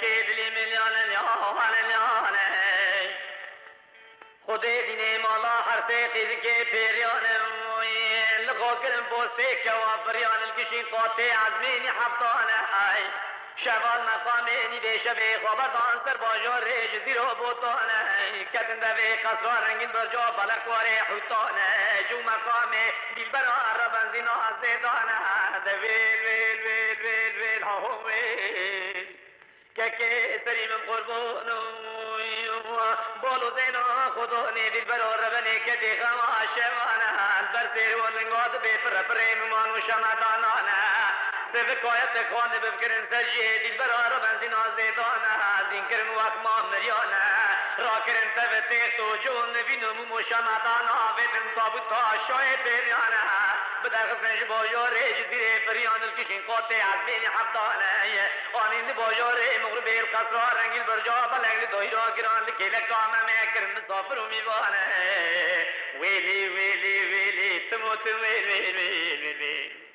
که دلی میلیانه نیانه خودی دینه مالا هر سیقی که پیریانه لقا کرم بوسته که وابریان الکشین قاطع عزمینی حبطانه شوال مقامینی به شبه خبردان سر باجار ریج زیرو بوتانه کتن دوی قصران رنگین برجا بلکواره حوتانه جو مقام دیل برا ربن زینا زیدانه دویل ویل ویل ویل ویل ها ویل که سری من قربان بالو زینا خدا نیدیل برا ربنی که دیخم آشمانه بر سیر و لنگاد بی پر پرین مانو شمدانانه سفکایت خانه بفکرن سرجه دیل برا ربن زینا زیدانه زین کرن وقت ما مریانه را کرن سفتیخ تو جون بینمو مشمدانه بدن تابوتا شای پیریانه بدر خسنش باجار ریج زیر پریان الکشین قاطع عزمین حبطانه آنین باجار مغرب القصرار رنگیل برجا بلنگل دویرا گران لکیل کامه میکرن مسافر و میوانه ویلی ویلی ویلی تموت ویلی ویلی ویلی